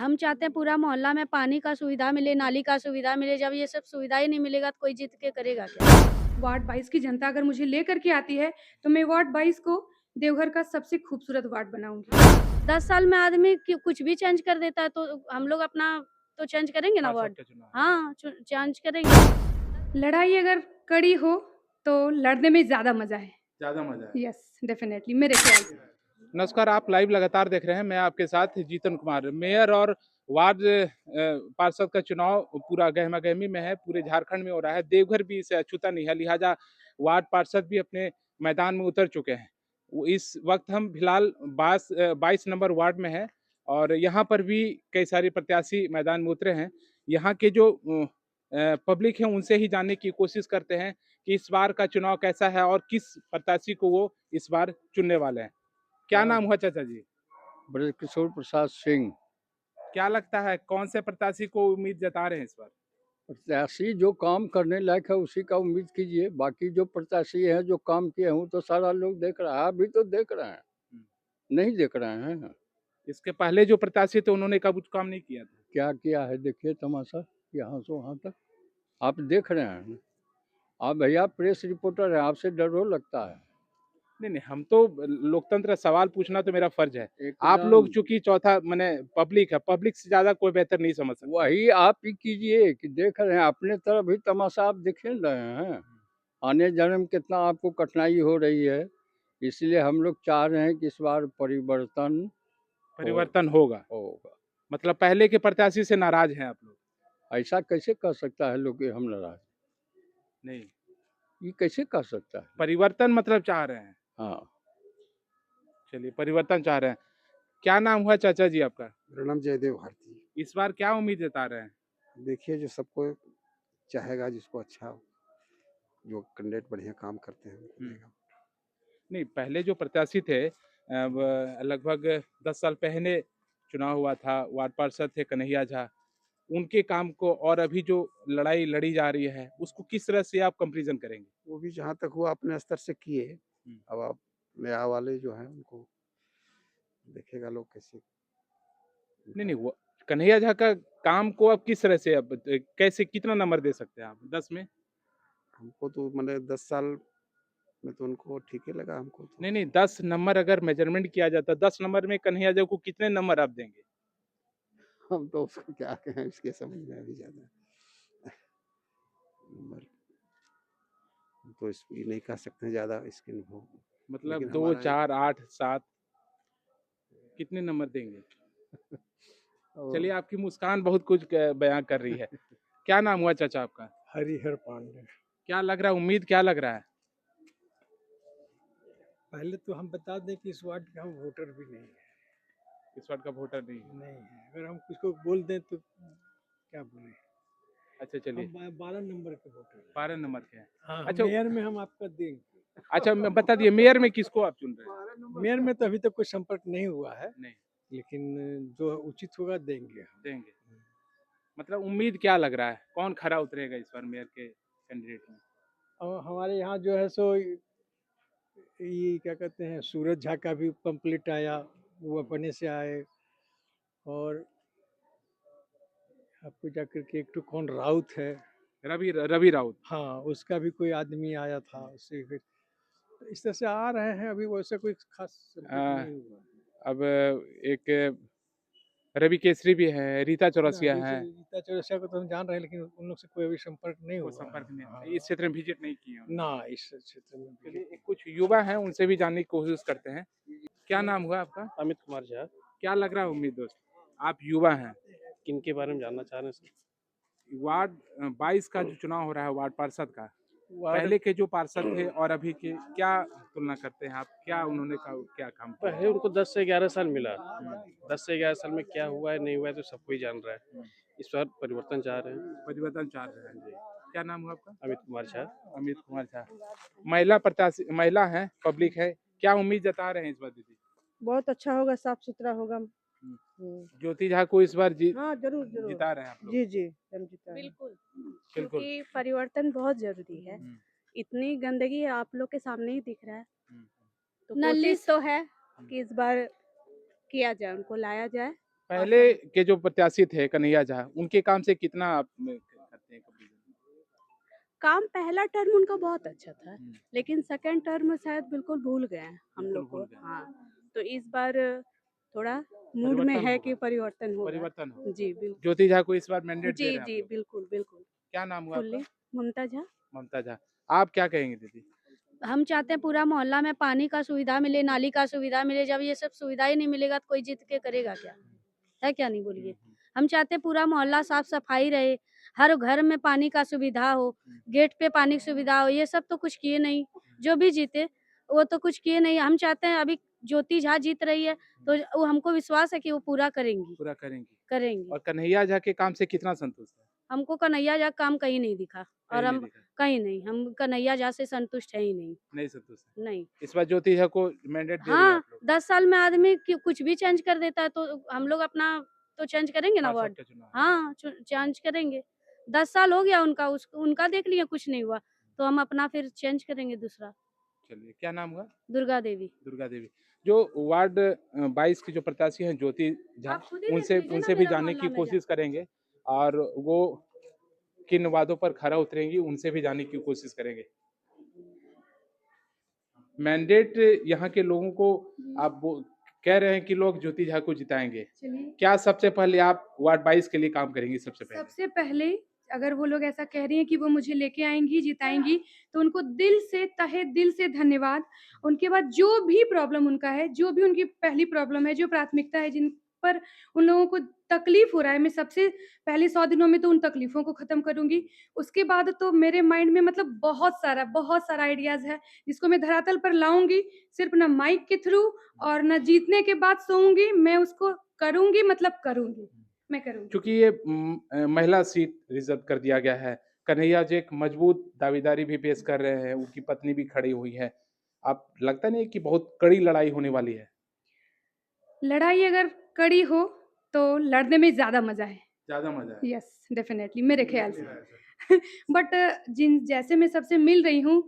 हम चाहते हैं पूरा मोहल्ला में पानी का सुविधा मिले, नाली का सुविधा मिले। जब ये सब सुविधा ही नहीं मिलेगा तो कोई जीत के करेगा क्या? वार्ड 22 की जनता अगर मुझे लेकर के आती है तो मैं वार्ड 22 को देवघर का सबसे खूबसूरत वार्ड बनाऊंगी। 10 साल में आदमी कुछ भी चेंज कर देता है तो हम लोग अपना तो चेंज करेंगे ना पार्षद वार्ड। का चुनाव। हाँ, चेंज करेंगे। लड़ाई अगर कड़ी हो तो लड़ने में ज्यादा मजा है। ज्यादा मजा है। यस डेफिनेटली मेरे ख्याल से। नमस्कार, आप लाइव लगातार देख रहे हैं। मैं आपके साथ जीतन कुमार। मेयर और वार्ड पार्षद का चुनाव पूरा गहमा गहमी में है, पूरे झारखंड में हो रहा है। देवघर भी इसे अछूता नहीं है, लिहाजा वार्ड पार्षद भी अपने मैदान में उतर चुके हैं। इस वक्त हम फिलहाल 22 नंबर वार्ड में है और यहाँ पर भी कई सारे प्रत्याशी मैदान में उतरे हैं। यहाँ के जो पब्लिक है उनसे ही जानने की कोशिश करते हैं कि इस बार का चुनाव कैसा है और किस प्रत्याशी को वो इस बार चुनने वाले हैं। क्या नाम हुआ चाचा जी? ब्रजकिशोर प्रसाद सिंह। क्या लगता है कौन से प्रत्याशी को उम्मीद जता रहे हैं इस बार? प्रत्याशी जो काम करने लायक है उसी का उम्मीद कीजिए। बाकी जो प्रत्याशी हैं जो काम किए हैं वो तो सारा लोग देख रहा है, अभी तो देख रहे हैं, नहीं देख रहे हैं। इसके पहले जो प्रत्याशी थे उन्होंने कब कुछ काम नहीं किया था? क्या किया है देखिए तमाशा, यहाँ से वहाँ तक आप देख रहे हैं। आप भैया प्रेस रिपोर्टर हैं, आपसे डर हो लगता है। नहीं नहीं, हम तो लोकतंत्र सवाल पूछना तो मेरा फर्ज है। आप एकदम लोग चूंकि चौथा माने पब्लिक है, पब्लिक से ज्यादा कोई बेहतर नहीं समझ सकता। वही आप ही कीजिए कि देख रहे हैं, अपने तरफ भी तमाशा आप देख ही रहे हैं। आने जन्म कितना आपको कठिनाई हो रही है, इसलिए हम लोग चाह रहे हैं कि इस बार परिवर्तन होगा। होगा। मतलब पहले के प्रत्याशी से नाराज हैं आप लोग? ऐसा कैसे कर सकता है लोग कि हम नाराज? नहीं, ये कैसे कर सकता है? परिवर्तन मतलब चाह रहे हैं। हाँ, चलिए, परिवर्तन चाह रहे हैं। क्या नाम हुआ चाचा जी आपका? मेरा नाम जयदेव भारती। इस बार क्या उम्मीद जता रहे हैं? देखिए जो सबको चाहेगा, जिसको अच्छा जो कैंडिडेट बढ़िया काम करते हैं उनको देगा। नहीं, पहले जो प्रत्याशी थे लगभग 10 साल पहले चुनाव हुआ था, वार्ड पार्षद थे कन्हैया झा। उनके काम को और अभी जो लड़ाई लड़ी जा रही है उसको किस तरह से आप कंपैरिजन करेंगे? वो भी जहाँ तक हुआ अपने स्तर से किए। अब आप नया वाले जो हैं उनको देखेगा लोग कैसे। नहीं नहीं, वो कन्हैया झा का काम को आप किस तरह से अब कैसे कितना नंबर दे सकते हैं आप 10 में? हमको तो मैंने 10 साल में तो उनको ठीक ही लगा हमको तो। नहीं नहीं, 10 नंबर अगर मेजरमेंट किया जाता, 10 नंबर में कन्हैया झा को कितने नंबर आप देंगे? हम तो उसको क्या कहें, इसके समझ में अभी ज्यादा नंबर तो इसकी नहीं कह सकते हैं ज्यादा इसके अनुभव। मतलब लेकिन 2, हमारा 4, 8, 7 कितने नंबर देंगे? चलिए, आपकी मुस्कान बहुत कुछ बयां कर रही है। क्या नाम हुआ चाचा आपका? हरिहर पांडे। क्या लग रहा है, उम्मीद क्या लग रहा है? पहले तो हम बता दें कि इस वार्ड के हम वोटर भी नहीं है। इस वार्ड का वोटर नहीं है? नहीं है, अगर हम किसको बोल दें तो क्या बोले। अच्छा चलिए, हम 12 नंबर के वोटर हैं। 12 नंबर के हैं। हाँ, अच्छा मेयर में हम आपका देंगे। अच्छा, मैं बता दिए मेयर में किसको आप चुन रहे हैं? मेयर में तो अभी तक कोई संपर्क नहीं हुआ है, नहीं लेकिन जो उचित होगा देंगे हम। देंगे। मतलब उम्मीद क्या लग रहा है, कौन खरा उतरेगा इस बार मेयर के कैंडिडेट में? और हमारे यहाँ जो है सो ये क्या कहते हैं, सूरज झा का भी पंपलेट आया, वो अपने से आए। और आपको जाकर के एक तो कौन राउत है, रवि राउत। हाँ, उसका भी कोई आदमी आया था, उससे फिर तो इस तरह से आ रहे हैं। अभी वैसे कोई खास संपर्क नहीं हुआ है। अब एक रवि केसरी भी है, रीता चौरसिया है। रीता चौरसिया को तो हम जान रहे हैं, लेकिन उन लोग से कोई अभी संपर्क नहीं कोई हुआ संपर्क नहीं, हाँ। इस क्षेत्र में विजिट नहीं किए उन्होंने। ना इस क्षेत्र में चलिए, कुछ युवा हैं उनसे भी जानने की कोशिश करते हैं। क्या नाम हुआ आपका? अमित कुमार झा। क्या लग रहा है उम्मीद दोस्त? आप युवा हैं, किनके बारे में जानना चाह रहे हैं सर? वार्ड 22 का जो चुनाव हो रहा है वार्ड पार्षद का, वार्ड पहले के जो पार्षद थे और अभी के क्या तुलना करते हैं आप? क्या उन्होंने क्या काम किया? पहले उनको 10 से 11 साल मिला। 10 से 11 साल में क्या हुआ है नहीं हुआ है तो सब कोई जान रहा है। इस बार परिवर्तन चाह रहे हैं। परिवर्तन चाह रहे हैं जी। क्या नाम हुआ आपका? अमित कुमार झा। अमित कुमार झा। महिला प्रत्याशी, महिला है, पब्लिक है, क्या उम्मीद जता रहे हैं इस बार दीदी? बहुत अच्छा होगा, साफ सुथरा होगा। ज्योति झा को इस बार हाँ जरूर जरूर जिता रहे हैं आप लोग? जी जी हम जीता है। बिल्कुल, बिल्कुल। क्योंकि परिवर्तन बहुत जरूरी है। इतनी गंदगी आप लोग के सामने ही दिख रहा है, तो नली कोशिश तो है कि इस बार किया जाए, उनको लाया जाए पहले के जो प्रत्याशी थे कन्हैया झा, उनके काम से कितना आप करते हैं कभी? काम पहला टर्म उनका बहुत अच्छा था, हम्म, लेकिन सेकंड टर्म शायद बिल्कुल भूल गए हैं हम बिल्कुल लोग को। भूल गए। हाँ, तो इस बार थोड़ा मूड में परिवर्तन है होगा। कि परिवर्तन होगा। परिवर्तन होगा। जी, बिल्कुल। ज्योति झा को इस बार मैंडेट दे जी, रहे हैं आप जी, लोग। बिल्कुल, बिल्कुल। क्या नाम हुआ आपका? फुल्ली ममता झा। ममता झा। आप क्या कहेंगे दीदी? हम चाहते हैं पूरा मोहल्ला में पानी का सुविधा मिले, नाली का सुविधा मिले। जब ये सब सुविधा ही नहीं मिलेगा तो कोई जीत के करेगा क्या? है क्या नहीं बोलिए? हम चाहते हैं पूरा मोहल्ला साफ-सफाई रहे, हर घर में पानी का सुविधा हो, गेट पे पानी की सुविधा हो, ये सब तो कुछ किए नहीं। जो भी जीते, वो तो कुछ किए नहीं। हम चाहते हैं अभी ज्योति झा जीत रही है, तो वो हमको विश्वास है कि वो पूरा करेंगी, पूरा करेंगे। करेंगी। और कन्हैया झा के काम से कितना संतुष्ट है? हमको कन्हैया झा का काम कहीं नहीं दिखा और कहीं नहीं हम दिखा। कहीं नहीं, हम कन्हैया झा से संतुष्ट हैं ही नहीं, नहीं संतुष्ट है। नहीं। इस बार ज्योति झा को मैंडेट दे रही है हाँ, आप लोग। 10 साल में आदमी कुछ भी चेंज कर देता है, तो हम लोग अपना तो चेंज करेंगे ना पार्षद वार्ड। का चुनाव है। हाँ, चेंज करेंगे। 10 साल हो गया उनका, उनका देख लिए कुछ नहीं हुआ, तो हम अपना फिर चेंज करेंगे दूसरा। चलिए, क्या नाम हुआ? दुर्गा देवी। दुर्गा देवी। जो वार्ड 22 की जो प्रत्याशी हैं ज्योति झा, आप खुद ही देख उनसे लीजिए ना उनसे भी मेरा जानने मोहल्ला की में कोशिश करेंगे और वो किन वादों पर खरा उतरेंगी, उनसे भी जानने की कोशिश करेंगे। मैंडेट यहाँ के लोगों को आप कह रहे हैं कि लोग ज्योति झा को जिताएंगे। चलिए, क्या सबसे पहले आप वार्ड 22 के लिए काम करेंगी सबसे पहले? सबसे पहले अगर वो लोग ऐसा कह रही हैं कि वो मुझे लेके आएँगी, जिताएँगी, तो उनको दिल से, तहे दिल से धन्यवाद। उनके बाद जो भी प्रॉब्लम उनका है, जो भी उनकी पहली प्रॉब्लम है, जो प्राथमिकता है, जिन पर उन लोगों को तकलीफ़ हो रहा है, मैं सबसे पहले 100 दिनों में तो उन तकलीफ़ों को ख़त्म करूँगी। उसके बाद तो मेरे माइंड में मतलब बहुत सारा आइडियाज़ है, जिसको मैं धरातल पर लाऊँगी, सिर्फ़ ना माइक के थ्रू और ना जीतने के बाद सोऊँगी, मैं उसको करूँगी मतलब करूँगी। मैं करूँगी। चूँकि ये महिला सीट रिज़र्व कर दिया गया है, कन्हैया जी एक मजबूत दावेदारी भी पेश कर रहे हैं, उनकी पत्नी भी खड़ी हुई है। आप लगता नहीं है कि बहुत कड़ी लड़ाई होने वाली है? लड़ाई अगर कड़ी हो, तो लड़ने में ज़्यादा मज़ा है। ज़्यादा मज़ा है। यस, डेफ़िनेटली मेरे ख़्याल से। बट जिन जैसे मैं सबसे मिल रही हूँ,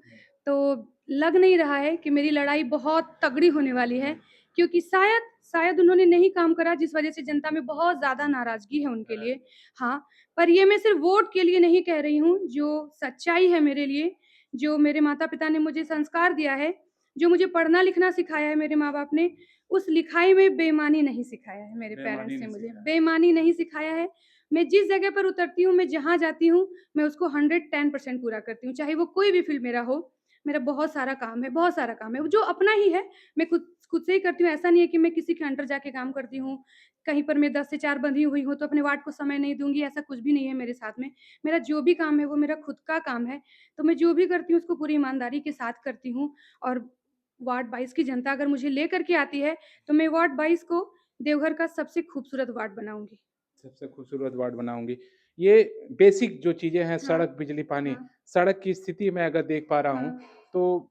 तो लग नहीं रहा है कि मेरी लड़ाई बहुत तगड़ी होने वाली है, क्योंकि शायद उन्होंने नहीं काम करा जिस वज़ह से जनता में बहुत ज़्यादा नाराज़गी है उनके लिए। हाँ, पर ये मैं सिर्फ़ वोट के लिए नहीं कह रही हूँ, जो सच्चाई है मेरे लिए, जो मेरे माता-पिता ने मुझे संस्कार दिया है, जो मुझे पढ़ना-लिखना सिखाया है मेरे माँ-बाप ने, उस लिखाई में बेईमानी नहीं सिखाया है मेरे बेईमानी पेरेंट्स ने नहीं मुझे, सिखाया। बेईमानी नहीं सिखाया है। मैं जिस जगह पर उतरती हूँ, मैं जहाँ जाती हूँ, मैं उसको 110% पूरा करती हूँ, चाहे वो कोई भी फ़ील्ड मेरा हो। मेरा बहुत सारा काम है, बहुत सारा काम है, जो अपना ही है, मैं खुद से ही करती हूँ। ऐसा नहीं है कि मैं किसी के अंडर जाके काम करती हूँ, कहीं पर मैं 10 से 4 बंधी हुई हूँ, तो अपने वार्ड को समय नहीं दूँगी, ऐसा कुछ भी नहीं है मेरे साथ में। मेरा जो भी काम है, वो मेरा खुद का काम है, तो मैं जो भी करती हूँ, उसको पूरी ईमानदारी के साथ करती हूँ और वार्ड 22 की जनता अगर मुझे लेकर के आती है, तो मैं वार्ड 22 को देवघर का सबसे खूबसूरत वार्ड बनाऊँगी। सबसे खूबसूरत वार्ड बनाऊँगी। ये बेसिक जो चीज़ें हैं हाँ, सड़क, बिजली, पानी, हाँ, सड़क की स्थिति मैं अगर देख पा रहा हूँ, हाँ, तो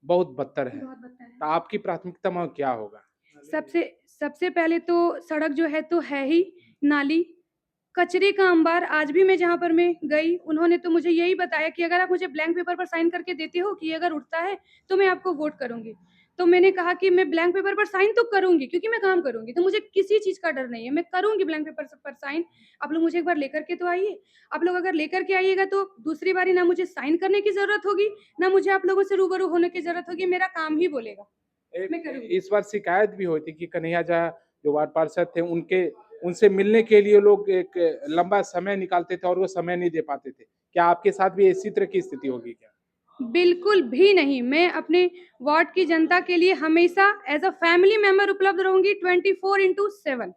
बहुत बदतर है। बहुत बदतर है। तो आपकी प्राथमिकता में क्या होगा? सबसे सबसे पहले तो सड़क जो है तो है ही, नाली, कचरे का अंबार। आज भी मैं जहाँ पर मैं गई, उन्होंने तो मुझे यही बताया कि अगर आप मुझे ब्लैंक पेपर पर साइन करके देते हो कि ये अगर उठता है, तो मैं आपको वोट करूँगी। तो मैंने कहा कि मैं ब्लैंक पेपर पर साइन तो करूँगी क्योंकि मैं काम करूँगी, तो मुझे किसी चीज़ का डर नहीं है, मैं करूँगी ब्लैंक पेपर पर साइन। आप लोग मुझे एक बार लेकर के तो आइए। आप लोग अगर लेकर के आइएगा तो दूसरी बारी ना मुझे साइन करने की ज़रूरत होगी, ना मुझे आप लोगों से रूबरू होने की ज़रूरत होगी, मेरा काम ही बोलेगा। मैं करूँगी। इस बार शिकायत भी हुई थी कि कन्हैया झा जो वार्ड पार्षद थे उनसे मिलने के लिए लोग एक लंबा समय निकालते थे और वो समय नहीं दे पाते थे। क्या आपके साथ भी इसी तरह की स्थिति होगी क्या? बिल्कुल भी नहीं। मैं अपने वार्ड की जनता के लिए हमेशा एज़ अ फैमिली मेंबर उपलब्ध रहूँगी 24/7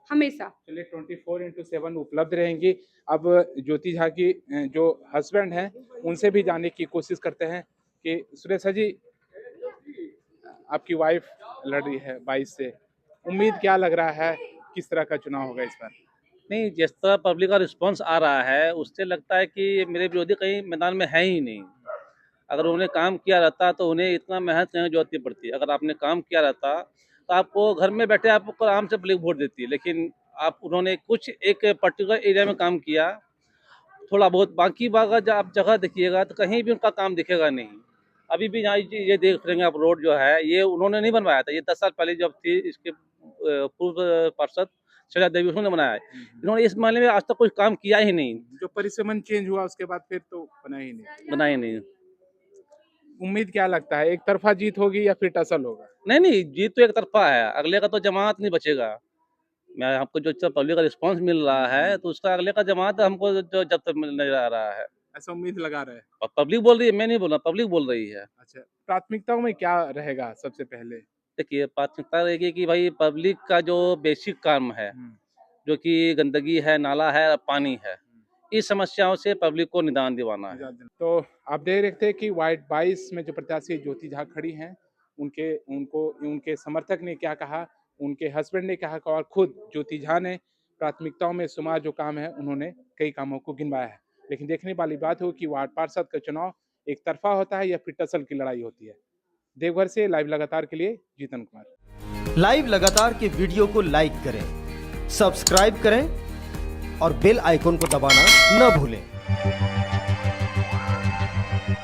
हमेशा। चलिए 24/7 उपलब्ध रहेंगी। अब ज्योति झा की जो हस्बैंड हैं उनसे भी जानने की कोशिश करते हैं कि सुरेशा जी, आपकी वाइफ लड़ रही है 22 से, उम्मीद क्या लग रहा है, किस तरह का चुनाव होगा इस बार? नहीं, जिस तरह पब्लिक का रिस्पांस आ रहा है उससे लगता है कि मेरे विरोधी कहीं मैदान में है ही नहीं। अगर उन्होंने काम किया रहता तो उन्हें इतना मेहनत नहीं जरूरत नहीं पड़ती। अगर आपने काम किया रहता तो आपको घर में बैठे आपको आराम से पब्लिक वोट देती है, लेकिन आप उन्होंने कुछ एक पर्टिकुलर एरिया में काम किया थोड़ा बहुत, बाकी अगर आप जगह देखिएगा तो कहीं भी उनका काम दिखेगा नहीं। अभी भी यहाँ ये देख रहे हैं आप, रोड जो है ये उन्होंने नहीं बनवाया था, ये 10 साल पहले जब थी इसके पूर्व पार्षद शौचालय देवी उसने बनाया है। इन्होंने इस मामले में आज तक कोई काम किया ही नहीं, जो परिसमन चेंज हुआ उसके बाद फिर तो बना ही नहीं। बना ही नहीं। उम्मीद क्या लगता है, एक तरफा जीत होगी या फिर टसल होगा? नहीं, जीत तो एक तरफा है, अगले का तो जमात नहीं बचेगा। मैं आपको जो पब्लिक का रिस्पांस मिल रहा है तो उसका अगले का जमात हमको जो जब तक नजर आ रहा है। ऐसा उम्मीद लगा रहे हैं। और पब्लिक बोल रही है, मैं नहीं बोल रहा, पब्लिक बोल रही है। अच्छा, प्राथमिकताओं में क्या रहेगा सबसे पहले? देखिए, प्राथमिकता रहेगी कि भाई पब्लिक का जो बेसिक काम है, जो कि गंदगी है, नाला है, पानी है, इस समस्याओं से पब्लिक को निदान दिलाना है। तो आप देख रहे थे कि वार्ड 22 में जो प्रत्याशी ज्योति झा खड़ी हैं, उनके समर्थक ने क्या कहा, उनके हस्बैंड ने कहा और खुद ज्योति झा ने प्राथमिकताओं में शुमार जो काम है उन्होंने कई कामों को गिनवाया है। लेकिन देखने वाली बात हो कि वार्ड पार्षद का चुनाव एक तरफा होता है या फिर टसल की लड़ाई होती है। देवघर से लाइव लगातार के लिए जीतन कुमार। लाइव लगातार के वीडियो को लाइक करें, सब्सक्राइब करें और बेल आइकन को दबाना न भूलें।